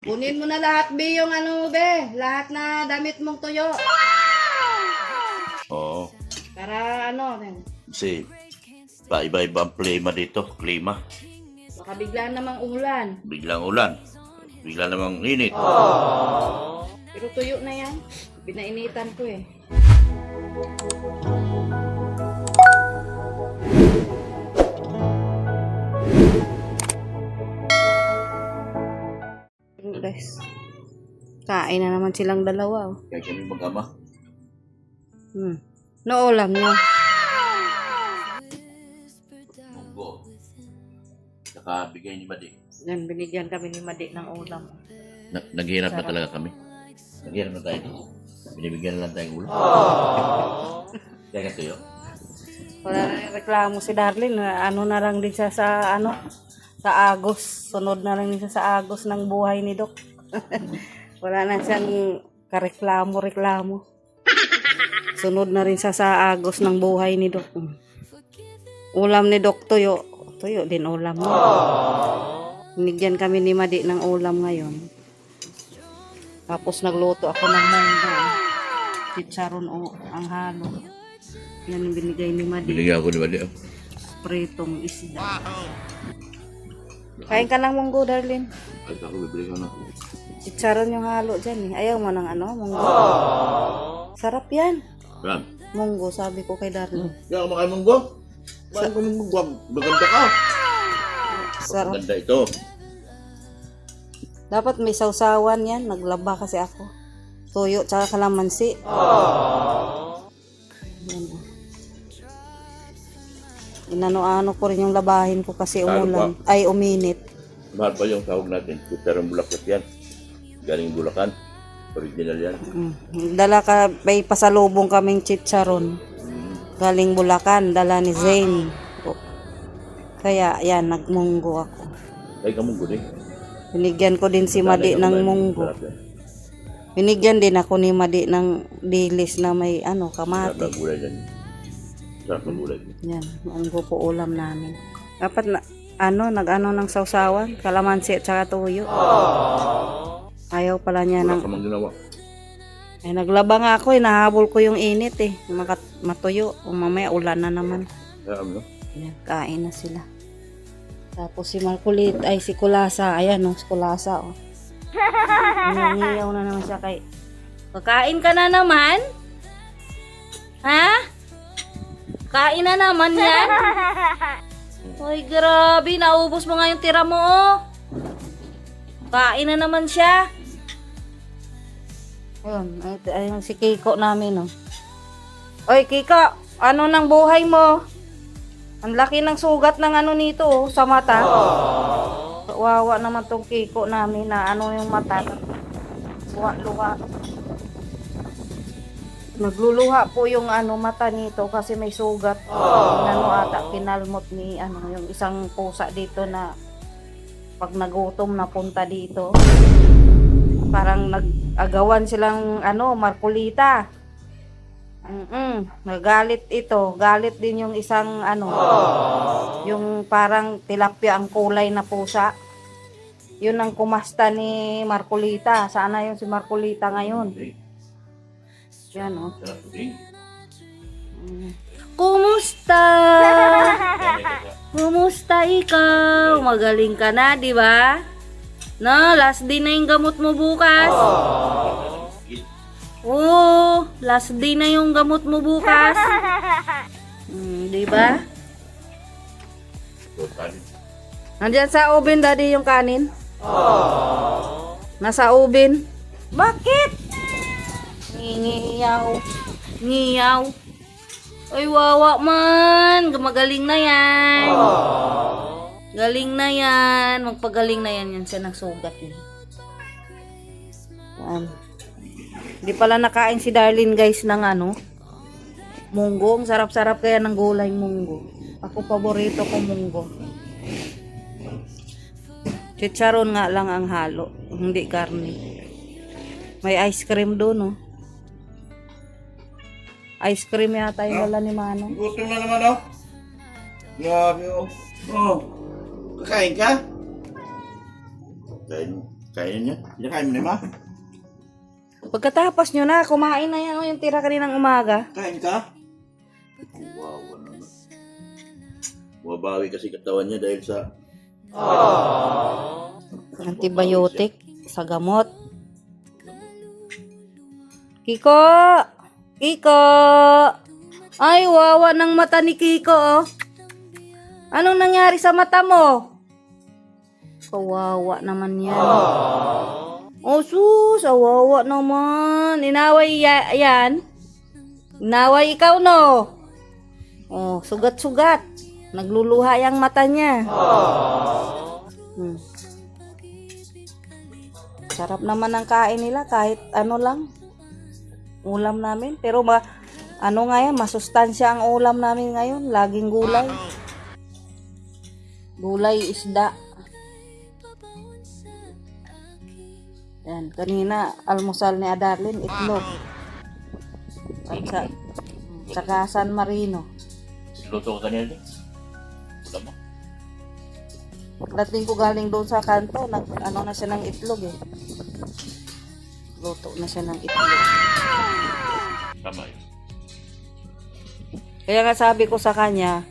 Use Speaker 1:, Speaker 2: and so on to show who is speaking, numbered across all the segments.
Speaker 1: Kunin mo na lahat, be, yung ano, be. Lahat na damit mong tuyo.
Speaker 2: Oo.
Speaker 1: Para ano,
Speaker 2: Kasi paiba-iba ang klima.
Speaker 1: baka bigla namang ulan.
Speaker 2: Biglang ulan. Bigla namang init.
Speaker 1: Pero tuyo na yan. Pinainitan ko eh. Guys, kain na naman silang dalawa. Oh.
Speaker 2: Kaya kami mag-ama.
Speaker 1: Naulam niyo.
Speaker 2: Munggo. Saka bigay ni Madi.
Speaker 1: Yan, binigyan kami ni Madi ng ulam.
Speaker 2: Naghihirap na talaga kami. Naghihirap na tayo. Binibigyan na lang tayong ulam. Kaya ka tuyo.
Speaker 1: Wala na reklamo si Darlene. Ano na lang din siya sa ano, sa Agos. Sunod na lang din siya sa Agos ng buhay ni Doc. Wala na siyang kareklamo-reklamo. Sunod na rin siya sa Agos ng buhay ni Doc. Ulam ni Doc tuyo. Tuyo din ulam mo. Binigyan kami ni Madi ng ulam ngayon. Tapos nagluto ako ng munggo. Chicharon o ang halo. Yan yung binigay ni Madi.
Speaker 2: Binigyan ako ni Madi.
Speaker 1: Pritong isda. Kain ka ng munggo, Darlene.
Speaker 2: Ay, ako bibili ko na.
Speaker 1: Chicharon yung halo dyan eh. Ayaw mo ng ano, munggo. Sarap yan.
Speaker 2: Yan.
Speaker 1: Munggo, sabi ko kay Darlene.
Speaker 2: Kaya kumakain munggo. Kumain ko ng munggo. Maganda ka.
Speaker 1: Sarap.
Speaker 2: Maganda ito.
Speaker 1: Dapat may sausawan yan. Naglaba kasi ako. Tuyo tsaka kalamansi. Yan. Inano-ano ko rin yung labahin ko kasi umulan. Ay, uminit.
Speaker 2: Mahal pa yung sahog natin. Pero Bulaklak yan. Galing Bulacan. Original yan.
Speaker 1: Dala ka, may pasalubong kaming chicharon. Galing Bulacan, dala ni Zane. Kaya, yan, nagmunggo ako.
Speaker 2: Ay, kamunggo din.
Speaker 1: Binigyan ko din si Madi ng munggo. Binigyan din ako ni Madi ng dilis na may ano,
Speaker 2: Sarap
Speaker 1: kamati.
Speaker 2: ng gulay yan. Sarap ng gulay.
Speaker 1: Yan, munggo po ulam namin. Dapat na, nag-ano ng sausawan, kalamansi at saka tuyo. Ayaw pala niya
Speaker 2: Wala
Speaker 1: ng...
Speaker 2: ka mang ginawa.
Speaker 1: Ay, naglaba nga ako eh, nahabol ko yung init eh. Matuyo, mamaya ulan na naman.
Speaker 2: Kaya ano?
Speaker 1: Yan, kain na sila. Tapos si Markulit, ay si Kulasa, ayan si Kulasa Nangiyaw na naman siya kay... Kakain ka na naman? Ha? Kain na naman yan? Ay, grabe, naubos mo nga yung tira mo Kain na naman siya. Ayun, si Kiko namin Oy, Kiko, ano nang buhay mo? Ang laki ng sugat ng ano nito sa mata. Wawa naman tong Kiko namin na ano yung mata. Luha. Nagluluha po yung mata nito kasi may sugat. Kinalmot ni yung isang pusa dito na pag nagutom napunta dito. Parang nag-agawan silang Markulita. Nagalit ito. Galit din yung isang yung parang tilapia ang kulay na pusa. Yun ang kumasta ni Markulita. Sana yung si Markulita ngayon. Yan Kumusta? Kumusta ikaw? Magaling ka na, di ba? No, last day na yung gamot mo bukas. Oo, last day na yung gamot mo bukas. Di ba? Nandiyan sa oven, Daddy, yung kanin. Nasa oven. Bakit? Ngiyaw. Ngiyaw. Ay, wawa man. Gumagaling na yan. Galing na yan. Magpagaling na yan siya ng sugat niya. Yan. Hindi pala nakain si Darlene guys ng munggo. Ang sarap-sarap kaya ng gulay munggo. Ako paborito ko munggo. Chicharon nga lang ang halo. Hindi karne. May ice cream doon Ice cream yata yung wala ni Manong.
Speaker 2: Gutom na naman Grabe Kakain ka? Kain mo. Kainin niya. Kinakain mo na ma.
Speaker 1: Pagkatapos nyo na, kumain na yan. Yung tira kaninang umaga.
Speaker 2: Kain ka? Wow, ano na. Bumabawi kasi katawan niya dahil sa...
Speaker 1: Antibiotic sa gamot. Kiko! Kiko! Ay, wawa ng mata ni Kiko, oh. Anong nangyari sa mata mo? Kawawa naman yan. Oh, sus! Awawa naman. Inaway yan. Inaway ikaw, no? Oh, sugat-sugat. Nagluluha yung mata niya. Sarap naman ang kain nila kahit ano lang. Ulam namin. Pero ano nga yan, masustansya ang ulam namin ngayon. Laging gulay. Gulay, isda. Yan, kanina almusal ni Adarlin, itlog. At saka San Marino.
Speaker 2: Luto ka kanina din. Alam mo?
Speaker 1: Pagdating ko galing doon sa kanto, ano na siya ng itlog eh. Luto na siya ng itlog.
Speaker 2: Tama yun.
Speaker 1: Kaya nga sabi ko sa kanya,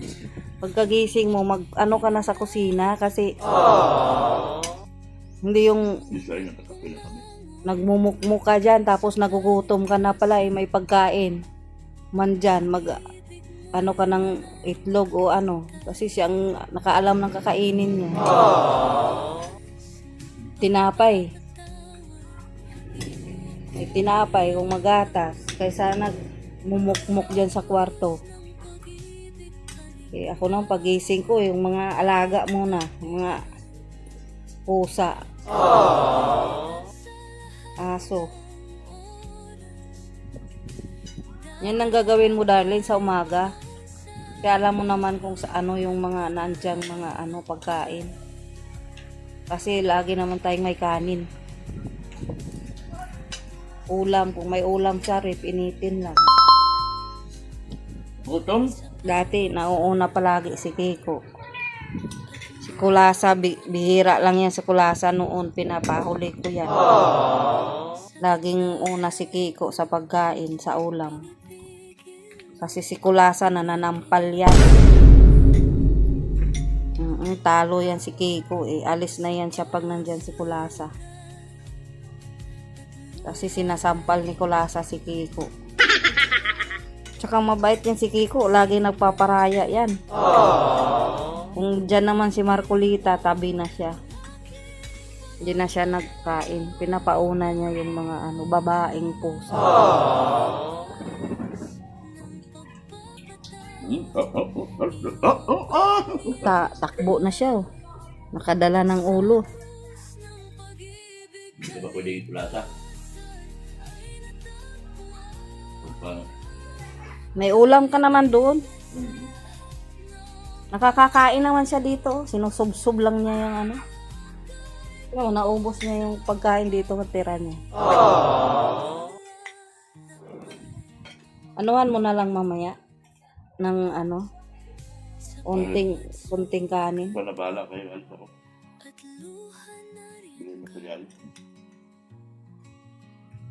Speaker 1: pagkagising mo, ano ka na sa kusina kasi hindi yung
Speaker 2: Usually nagkakape na kami.
Speaker 1: nagmumukmuk ka dyan tapos nagugutom ka na pala may pagkain. Man dyan, ano ka ng itlog o ano. Kasi siya ang nakaalam ng kakainin niya. Tinapay. May tinapay kung magatas. Kaysa nagmumukmuk dyan sa kwarto. Ako nang pagising ko, yung mga alaga muna. Mga pusa. Aso. Yan ang gagawin mo, darling, sa umaga. Kaya alam mo naman kung sa ano yung mga nandiyan mga pagkain. Kasi lagi naman tayong may kanin. Ulam, kung may ulam sa ref, initin lang.
Speaker 2: Gutom?
Speaker 1: Dati, nauuna palagi si Kiko. Si Kulasa, bihira lang yan si Kulasa noon. Pinapahuli ko yan. Laging una si Kiko sa pagkain, sa ulam. Kasi si Kulasa nananampal yan. Talo yan si Kiko eh. Alis na yan siya pag nandyan si Kulasa. Kasi sinasampal ni Kulasa si Kiko. Tsaka mabait yan si Kiko. Lagi nagpaparaya yan. Kung dyan naman si Marcolita, tabi na siya. Hindi na siya nagkain. Pinapauna niya yung mga babaeng pusa. Takbo na siya. Nakadala ng ulo.
Speaker 2: Hindi ba pwede yung plata?
Speaker 1: May ulam ka naman doon. Nakakakain naman siya dito. Sinusubsob lang niya yung naubos niya yung pagkain dito at tira niya. Anuhan mo na lang mamaya ng kunting kanin.
Speaker 2: Balabala kayo, alis ako. Bilay material.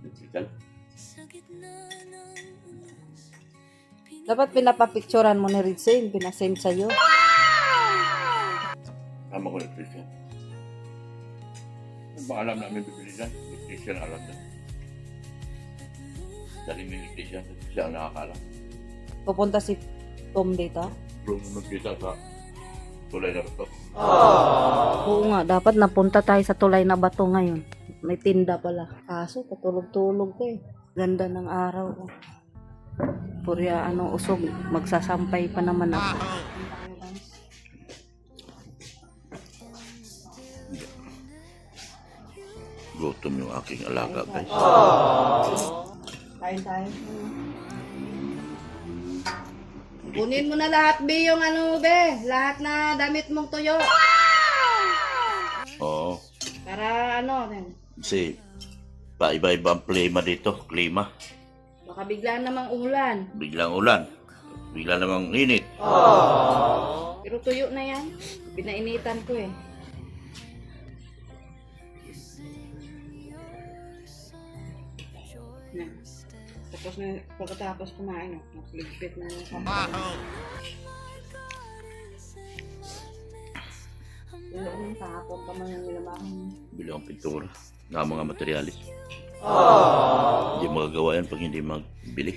Speaker 2: Electrical.
Speaker 1: Dapat pinapapicturan mo ni Rizin, pinasend sa'yo.
Speaker 2: Tama ko electrician. Ba alam namin bibili dyan? Electrician alam na. Dali may electrician, siya ang nakakala.
Speaker 1: Pupunta si Tom dito.
Speaker 2: Bro, magkita sa tulay na bato.
Speaker 1: Oo nga, dapat napunta tayo sa tulay na bato ngayon. May tinda pala. Kaso, patulog-tulog ko eh. Ganda ng araw ko. Purya usog. Magsasampay pa naman ako.
Speaker 2: Gutom yung aking alaga, guys.
Speaker 1: Kain tayo. Kunin mo na lahat, Be, yung Be. Lahat na damit mong tuyo.
Speaker 2: Oo.
Speaker 1: Para
Speaker 2: Kasi, paiba-iba ang klima dito. Klima.
Speaker 1: baka bigla namang ulan.
Speaker 2: Biglang ulan. Bigla namang init.
Speaker 1: Pero tuyo na yan. Pinainitan ko eh. Yan. Tapos na, pagkatapos kumain, ligpit na yung kapatid. Pero yung tapon pa man yung nilabahan.
Speaker 2: Bili akong pintura na mga materialis. Hindi magagawa yan pag hindi magbili.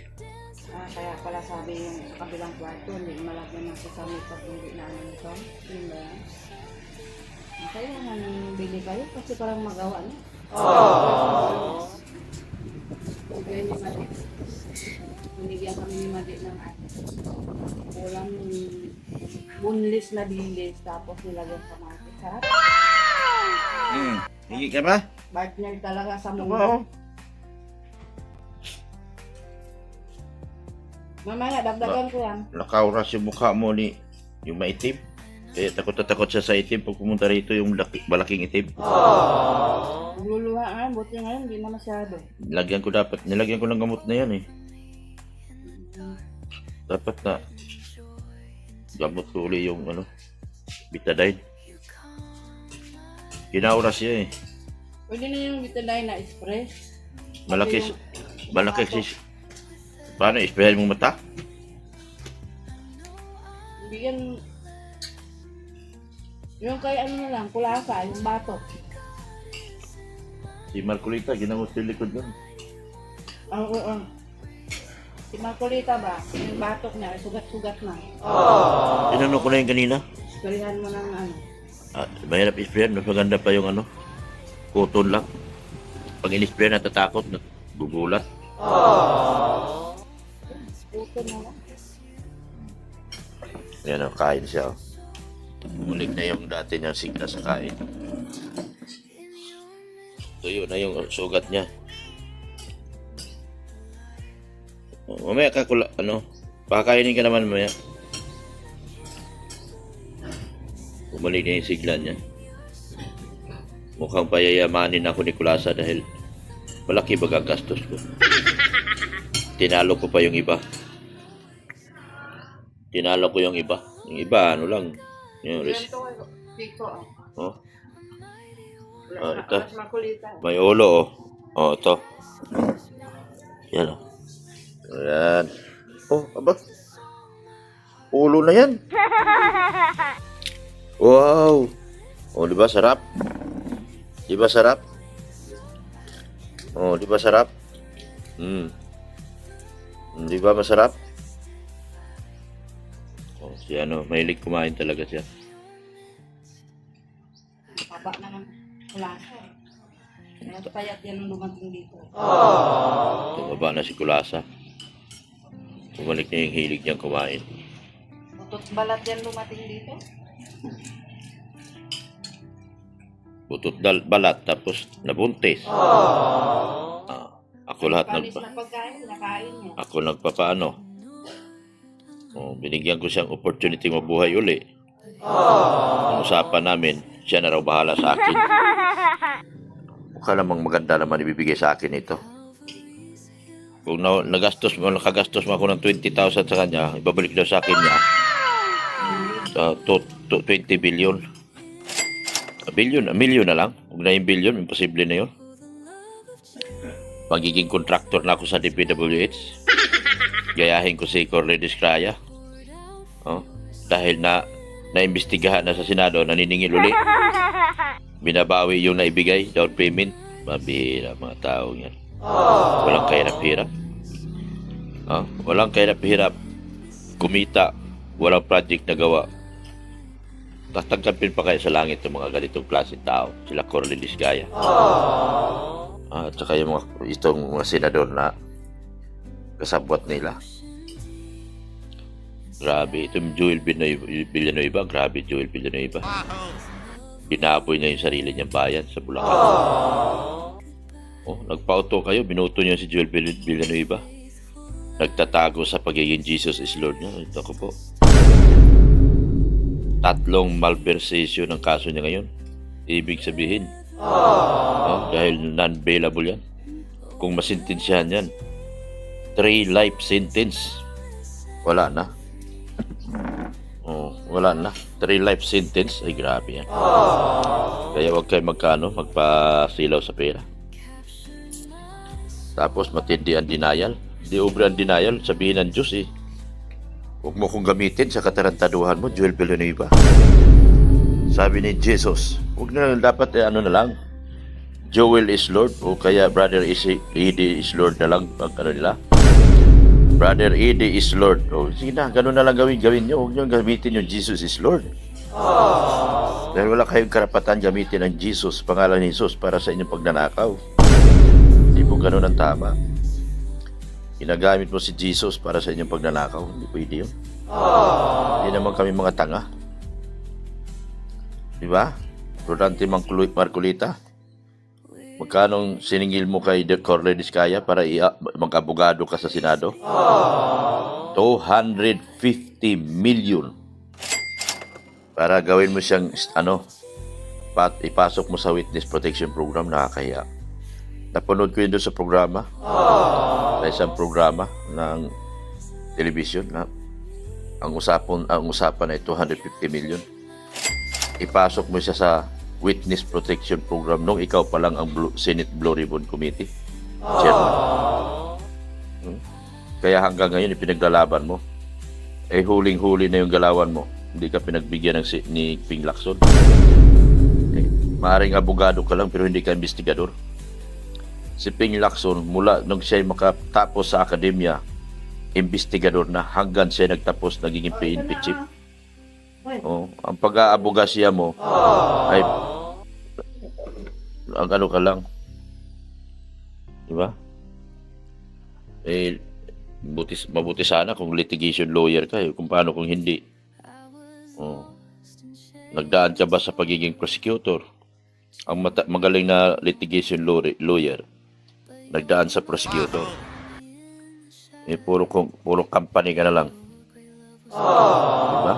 Speaker 1: Kaya pala sabi yung sa kabilang kwarto, hindi malagyan ng sasamit at hindi na ano nito. Yun ba yan? Kaya nang bili kayo kasi parang magawa niyo. Okay, ni Madi. Binigyan kami ni Madi ng ulam bunlis na dilis tapos nilagyan sa market. Sarap.
Speaker 2: Hingi ka ba?
Speaker 1: Partner talaga sa
Speaker 2: Ito
Speaker 1: mundo.
Speaker 2: ba?
Speaker 1: Mamaya, dagdagan ko yan.
Speaker 2: Nakauras yung mukha mo ni yung maitim. Kaya takot na takot siya sa itim pag pumunta rito yung malaking itim.
Speaker 1: Luluha nga, buti ngayon, hindi na masyado.
Speaker 2: Nilagyan ko ng gamot na yan eh. Dapat na gamot ko uli yung betadine. Kinauras siya eh.
Speaker 1: Pwede na yung betadine na spray.
Speaker 2: Malaki sis. Paano, isprayan mong mata?
Speaker 1: Hindi yan... Yung kay ano na lang, kulasa, yung batok.
Speaker 2: Si Marcolita, ginamot yung likod nun.
Speaker 1: Oo. Si Marcolita ba, yung batok niya, sugat-sugat na.
Speaker 2: Tinanong ko na yung kanina.
Speaker 1: Sprayan mo ng ano.
Speaker 2: Mahirap isprayan, mas maganda pa yung cotton lang. Pag in-sprayan, natatakot, gugulat.
Speaker 1: Puto na lang.
Speaker 2: Yan kain siya. Mulik na yung dati niyang sigla sa kain. Tuyo na yung sugat niya. Mamaya ka pakakainin ka naman mamaya. Bumalik na yung sigla niya. Mukhang payayamanin ako ni Kulasa dahil malaki ba gagastos ko. Tinalo ko pa yung iba. Yung iba, lang. Yung
Speaker 1: Piko.
Speaker 2: Oh. Ito.
Speaker 1: Mas Marcolita.
Speaker 2: May ulo, ito. Yan, Ayan. Aba. Ulo na yan. Wow. Di ba sarap? Di ba sarap? Di ba sarap? Di ba masarap? Si mahilig kumain talaga siya.
Speaker 1: Baba na ng kulasa. Kaya payat yan nung dumating dito.
Speaker 2: Tumaba na si Kulasa. Bumalik na yung hilig niyang kumain.
Speaker 1: Butot balat yan dumating dito.
Speaker 2: Butot balat tapos nabuntis. Ako lahat
Speaker 1: Panis na pagkain, nakain niya.
Speaker 2: Ako nagpapaano. Binigyan ko siyang opportunity mabuhay uli. Ang usapan namin, siya na raw bahala sa akin. Mukha namang maganda naman ibibigay sa akin ito. Kung nakagastos mo ako ng 20,000 sa kanya, ibabalik daw sa akin niya. 20 billion. Million na lang. Huwag na yung billion, imposible na yun. Magiging contractor na ako sa DPWH. Gayahin ko si Corle Discraya. Dahil naimbestigahan na sa Senado, naniningil uli. Binabawi yung naibigay, down payment. Mabihira mga tao yan. Walang kahirap-hirap. Walang kahirap-hirap. Kumita. Walang project na gawa. Tatagkampin pa kayo sa langit yung mga ganitong klaseng tao. Sila Corle Discraya. At saka yung itong mga senador na kasabwat nila. Grabe, itong Joel Villanueva, grabe Joel Villanueva. Binaboy niya yung sarili niyang bayan sa Bulacan. Nagpa-auto kayo, binuto niya si Joel Villanueva. Nagtatago sa pagiging Jesus is Lord niya. Ito ko po. 3 malversation ang kaso niya ngayon. Ibig sabihin, dahil non-bailable yan. Kung masintensyahan yan, 3 life sentence. Wala na. Wala na. 3 life sentence. Ay, grabe yan. Kaya huwag kayo magpasilaw sa pera. Tapos matindi ang denial. Di obra ang denial, sabihin ng Diyos eh. Huwag mo kong gamitin sa katarantaduhan mo, Joel Villanueva. Sabi ni Jesus, huwag na lang, dapat ano na lang, Joel is Lord o kaya Brother Eddie is Lord na lang pag ano nila. Brother Eddie is Lord. O sige na, ganun na lang gawin nyo. Huwag nyo gamitin yung Jesus is Lord. Dahil wala kayong karapatan gamitin ang Jesus, pangalan ni Jesus para sa inyong pagnanakaw. Hindi po ganun ang tama. Ginagamit mo si Jesus para sa inyong pagnanakaw. Hindi pwede yun. Hindi naman kami mga tanga. Diba? Rodante Marcolita. Magkano siningil mo kay Corle Discaya para mag-abogado ka sa Senado? 250 million. Para gawin mo siyang, ipasok mo sa Witness Protection Program, nakakahiya. Napanood ko yun doon sa programa. Sa isang programa ng television na ang usapan ay 250 million. Ipasok mo siya sa Witness Protection Program nung ikaw pa lang ang Senate Blue Ribbon Committee chairman. Kaya hanggang ngayon ipinaglalaban mo. Huling-huli na yung galawan mo. Hindi ka pinagbigyan ni Ping Lacson. Maaring abogado ka lang pero hindi ka investigador. Si Ping Lacson, mula nung siya makatapos sa akademya, investigador na hanggang siya nagtapos naging PNP chief. Ang pag-aabogasya mo ay ang ano ka lang. Diba? Mabuti sana kung litigation lawyer ka. Kung paano kung hindi. Nagdaan ka ba sa pagiging prosecutor? Ang magaling na litigation lawyer, nagdaan sa prosecutor. Puro company ka na lang. Diba?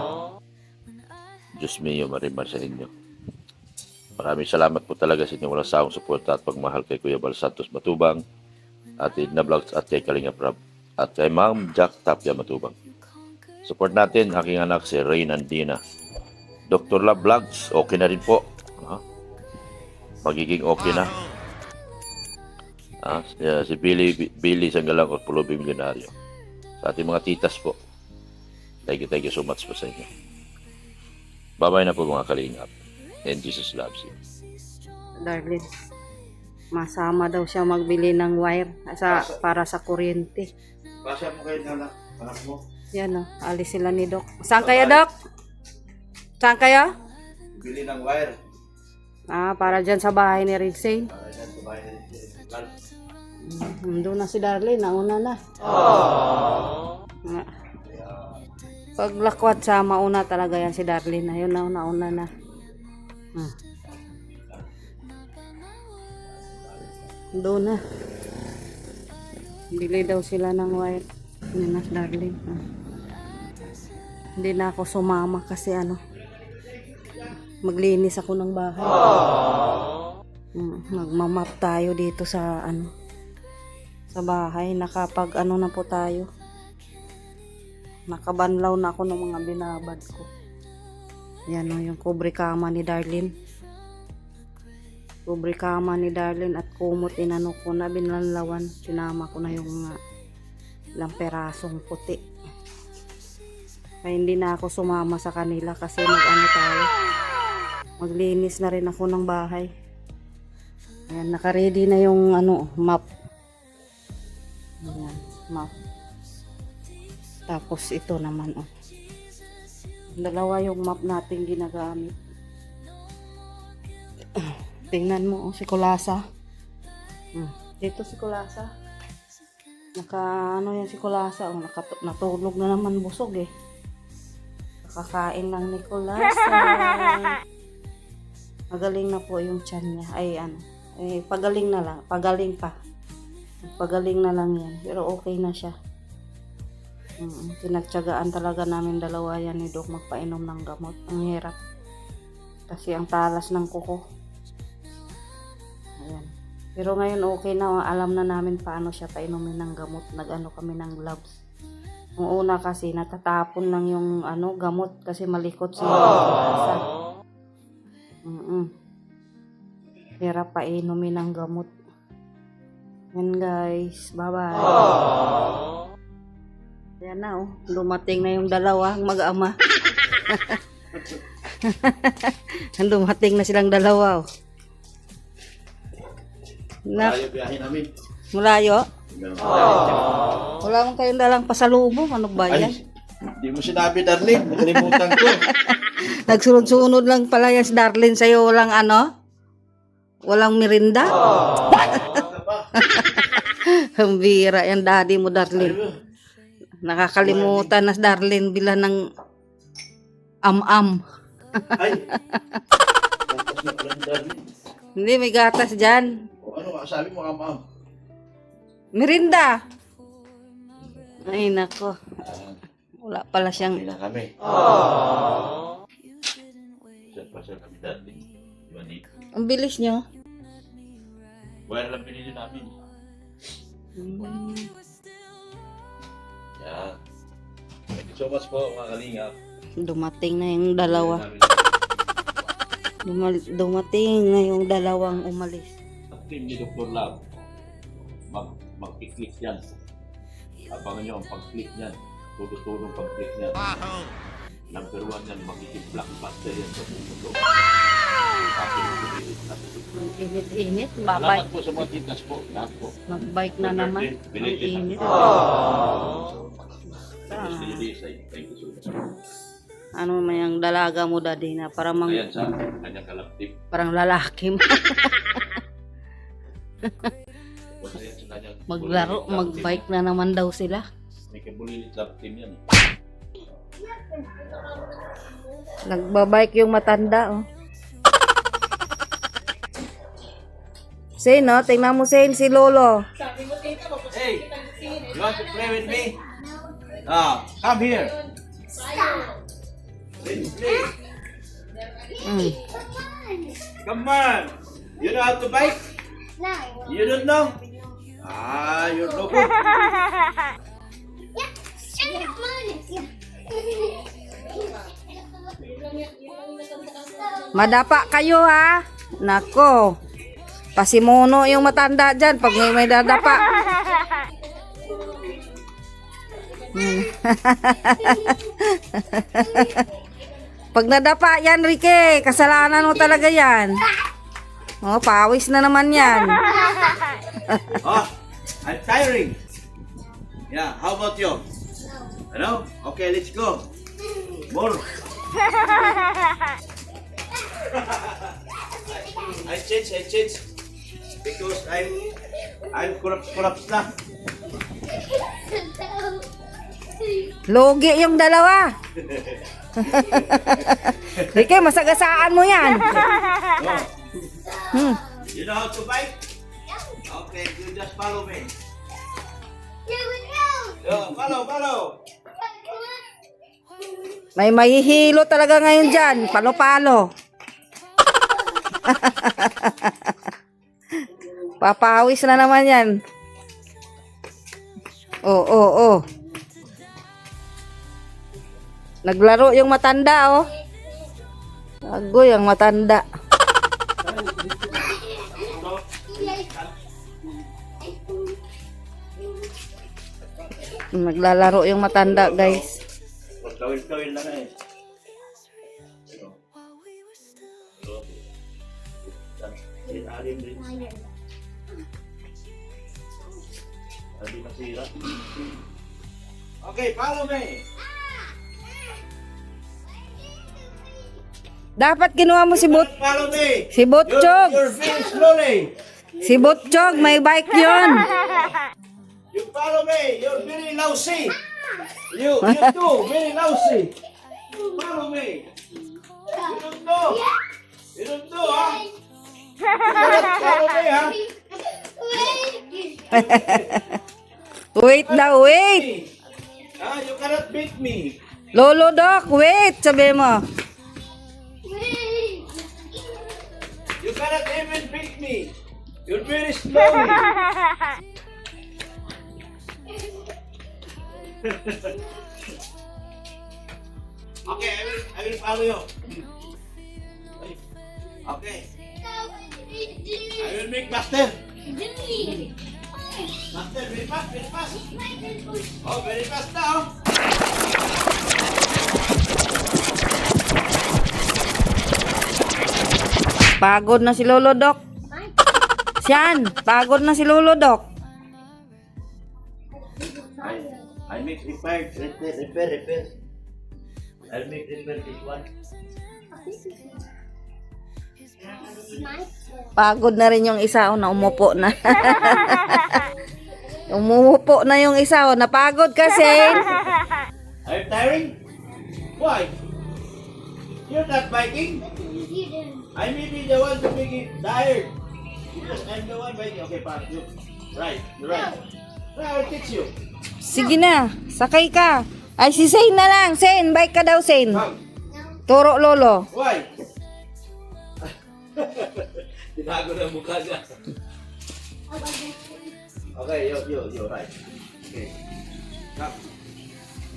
Speaker 2: Diyos mio, marimar sa inyo. Maraming salamat po talaga sa inyo walang sawang suporta at pagmahal kay Kuya Bal Santos Matubang, at Edna Vlogs at kay Kalinga Prab, at kay Ma'am Jack Tapia Matubang. Support natin aking anak si Rain Andina. Dr. Love Vlogs, okay na rin po. Magiging okay na. Si Billy Sanggalang o Pulubi Milyonaryo. Sa ating mga titas po. Thank you so much po sa inyo. Bye-bye na po mga kalingap. And Jesus loves you.
Speaker 1: Darlene, masama daw siya magbili ng wire para sa kuryente.
Speaker 2: Pasya mo kayo anak mo.
Speaker 1: Yan alis sila ni Doc. Saan kaya, Doc? Saan kaya?
Speaker 2: Bili ng wire.
Speaker 1: Para dyan sa bahay ni Ridsane. Doon na si Darlene, nauna na. Paglakwat sa mauna talaga yan si Darlene. Ayun na, nauna na. Doon na. Bili daw sila ng wire. Yan na si Darlene. Hindi na ako sumama kasi maglinis ako ng bahay. Magmamap tayo dito sa sa bahay. Nakapag na po tayo. Nakabanlaw na ako ng mga binabad ko. Yan yung kubre kama ni Darlene. Kubre kama ni Darlene at kumot ko na, binlanlawan. Sinama ko na yung ilang perasong puti. Kaya hindi na ako sumama sa kanila kasi tayo. Maglinis na rin ako ng bahay. Ayan, naka-ready na yung map. Ayan, map. Tapos ito naman dalawa yung map natin ginagamit. Tingnan mo si Kulasa. Dito si Kulasa. Yan si Kulasa. Natulog na naman busog Nakakain lang ni Kulasa. Magaling na po yung tiyan niya. Pagaling na lang. Pagaling pa. Pagaling na lang yan. Pero okay na siya. Pinagtyagaan talaga namin dalawa yan ni Doc magpainom ng gamot. Ang hirap. Kasi ang talas ng kuko. Ayan. Pero ngayon okay na. Alam na namin paano siya painumin ng gamot. Kami ng gloves. Nung una kasi natatapon lang yung gamot kasi malikot siya. Hirap painumin ng gamot. Yan guys, bye-bye. Yan na oh, dumating na yung dalawang mag-ama. Dumating na silang dalawa oh.
Speaker 2: Malayo biyahe namin.
Speaker 1: Malayo? Wala mong kayong dalang pasalubong, ano ba yan?
Speaker 2: Hindi mo sinabi, Darlene. Nakalimutan ko.
Speaker 1: Nagsunod-sunod lang pala yan si Darlene sa'yo, walang ano? Walang merinda? Ang bira yan, daddy mo, Darlene. Nakakalimutan na si Darlene bila ng am-am.
Speaker 2: Ay! Tapos na pala ni Darlene.
Speaker 1: Hindi, may gatas dyan.
Speaker 2: O, ano nga, sabi mo, am-am.
Speaker 1: Merinda! Ay, nako. Wala pala siyang...
Speaker 2: Hindi na kami. Saan kami, Darlene? Di ba dito?
Speaker 1: Ang bilis nyo.
Speaker 2: Wire lang pinili namin. Yan. Thank you so much po, mga kalingap.
Speaker 1: Dumating na yung dalawa. Dumating na yung dalawang umalis.
Speaker 2: Ang team ni Dr. Lab, mag-click yan. Abangan nyo ang pag-click yan. Tutulong pag-click yan. Number 1 yan, magiging blockbuster yan sa mundo.
Speaker 1: Init-init.
Speaker 2: Salamat po sa mga titas po. Lahat po.
Speaker 1: Mag-bike na naman. Ang init.
Speaker 2: Thank you so much.
Speaker 1: Ano may ang dalaga mo, daddy, na parang
Speaker 2: Ayan sa kanyang kalaptip.
Speaker 1: parang lalaki mo.
Speaker 2: Ayan sa kanyang
Speaker 1: Maglaro, mag-bike na naman daw sila.
Speaker 2: May kabulilit laptip yan.
Speaker 1: Nagbabike yung matanda, oh. Zane, no? Tingnan mo, Zane, si Lolo.
Speaker 2: Hey! You want to play with me? Come here. Let's play. Come on. You know how to bike?
Speaker 3: No.
Speaker 2: You don't know? You're no good.
Speaker 1: Madapa kayo, ha? Nako. Pasimuno yung matanda dyan pag may dadapa. Pag nadapa yan, Ricky, kasalanan mo talaga yan. Oh, pawis na naman yan.
Speaker 2: I'm tiring. Yeah, how about you? Ano? Okay, let's go. More. I change. Because I'm collapse na.
Speaker 1: Logi yung dalawa. Ricky, masagasaan mo yan.
Speaker 2: You know how to bike? Okay, you just follow me. Follow.
Speaker 1: May mahihilo talaga ngayon dyan. Palo-palo. Papawis na naman yan. Oh. Naglaro yung matanda, oh. Agoy ang matanda. Naglalaro yung matanda, guys.
Speaker 2: Tawil na eh. Okay, follow me.
Speaker 1: Dapat ginawa mo si
Speaker 2: Follow me.
Speaker 1: Si Butchog.
Speaker 2: You're very slowly.
Speaker 1: Si Butchog, may bike yun.
Speaker 2: You follow me. You're very lousy. You too, very lousy. Follow me. You don't know, huh? Follow me, huh?
Speaker 1: Wait daw, wait.
Speaker 2: You cannot beat me.
Speaker 1: Lolo Doc, wait, sabi mo.
Speaker 2: You cannot even beat me. You're very slowly. Okay, I will follow you. Okay. I will make master. Master, very fast, very fast. Oh, very fast now.
Speaker 1: Pagod na si Lolo Doc. Siyan, pagod na si Lolo Doc.
Speaker 2: I make repair. I'll make repair this one.
Speaker 1: Pagod na rin yung isa, oh, na umupo na. Umupo na yung isa, oh, napagod kasi.
Speaker 2: Are you tiring? Why? You're not biking? I may be the one to make it tired. Because I'm the one biking. Okay, pass you. Right, you're right. Now I'll teach you.
Speaker 1: Sige na, sakay ka. Ay, si Zane na lang. Zane, bike ka daw, Zane.
Speaker 2: Come.
Speaker 1: Turo, Lolo.
Speaker 2: Why? Tinago na mukha niya. Okay, you, right. Okay. Come.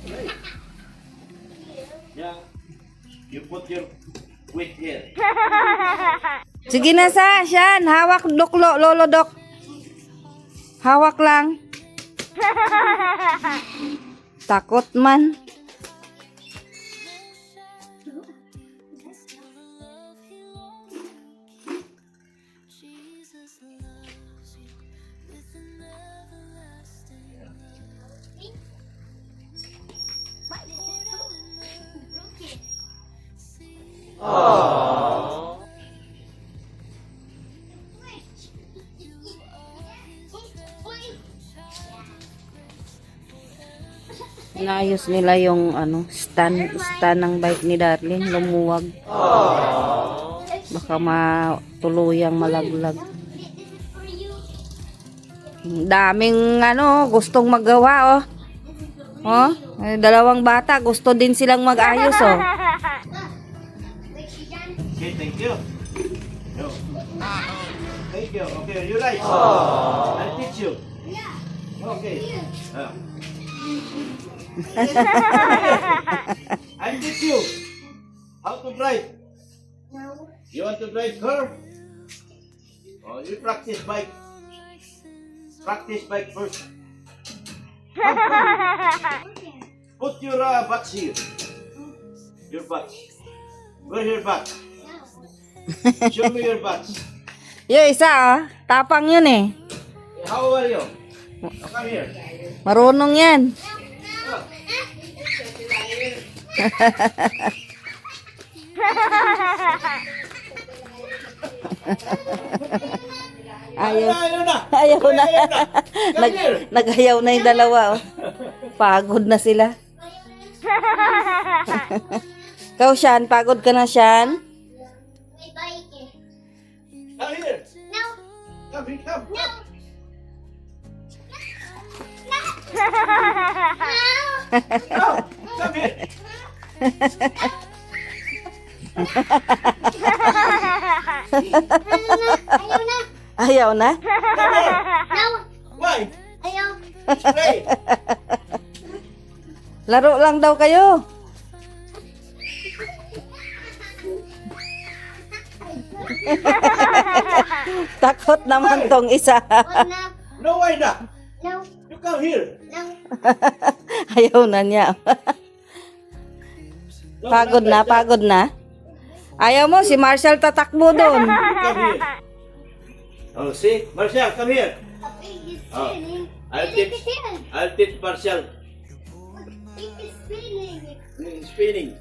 Speaker 2: Right. Yeah. You put your weight here.
Speaker 1: Sige na, Siyan. Hawak, Lolo Doc. Hawak lang. Takot man. Naayos nila yung stand ng bike ni Darlene, lumuwag. Baka matuluyang malaglag. Daming gustong magawa, oh. Oh, dalawang bata gusto din silang mag-ayos, oh.
Speaker 2: Okay, thank you. No. Thank you. Okay, you right. I'll teach you. Okay. I'll teach you how to drive. You want to drive car? Oh, you practice bike. Practice bike first. Put your butts here. Your butts. Where's your butt? Show me your butts.
Speaker 1: Yung isa, oh. Tapang yun, eh.
Speaker 2: How are you? Come here.
Speaker 1: Marunong yan. Ayaw.
Speaker 2: Ayaw na.
Speaker 1: Ayaw na.
Speaker 2: Come here.
Speaker 1: Nagayaw na yung dalawa, oh. Pagod na sila. Ikaw, Siyan, pagod ka na, Siyan?
Speaker 2: Come here. Come here. Come. No. Come here.
Speaker 1: Ayaw na?
Speaker 2: Why? Play.
Speaker 1: Laro lang daw kayo. Takot naman tong isa.
Speaker 2: No, why not? You come here.
Speaker 1: Ayaw na niya.
Speaker 2: No,
Speaker 1: Pagod
Speaker 2: not
Speaker 1: na,
Speaker 2: like that.
Speaker 1: pagod na. Ayaw mo, si Marshall tatakbo doon.
Speaker 2: Come here. Oh, see? Marshall, come here. Oh, I'll teach Marshall. Spinning.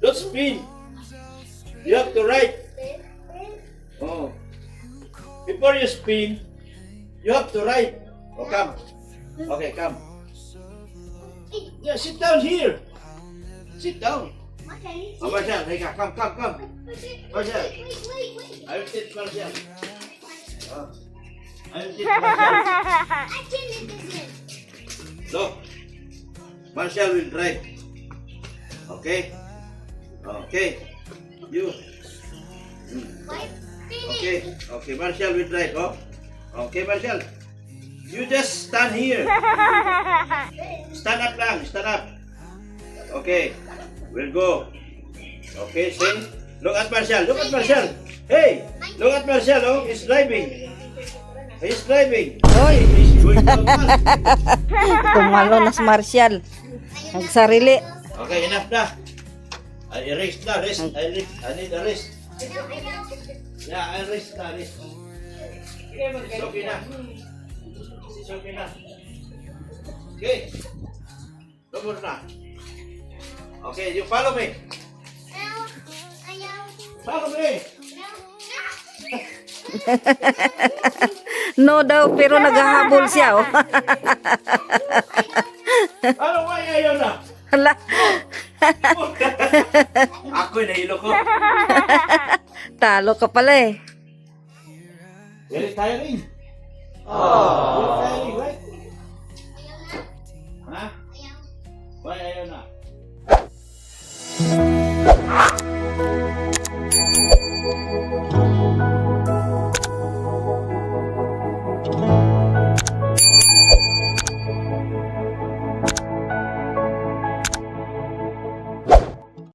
Speaker 2: Don't spin. You have to ride. Oh. Before you spin, you have to ride. Oh, come. Okay, come. Yeah, sit down here. Sit down. Oh, Marshall, hey, come. Marshall, I will teach Marshall. Oh. I will teach Marshall. Look, Marshall will drive. Okay? Okay. You. Okay, Marshall will drive, oh? Okay, Marshall. You just stand here. Stand up lang, stand up. Okay, we'll go. Okay, see? Look at Marshall, look at Marshall. Hey, look at Marshall, oh, he's driving. He's driving.
Speaker 1: Hoy,
Speaker 2: He's going to pass.
Speaker 1: tumalo na si Marshall. Nagsarili.
Speaker 2: Okay, enough na. I rest na, rest. I need a rest. Yeah, I rest na, rest. It's okay na. It's okay na. Okay. Tumor na. Okay, you follow me. Follow me.
Speaker 1: No daw, pero naghahabol siya. Oh.
Speaker 2: Ano ba ayaw na?
Speaker 1: Hala.
Speaker 2: Ako'y nahilo ko.
Speaker 1: Talo ka pala eh.
Speaker 2: Very tiring. Oh.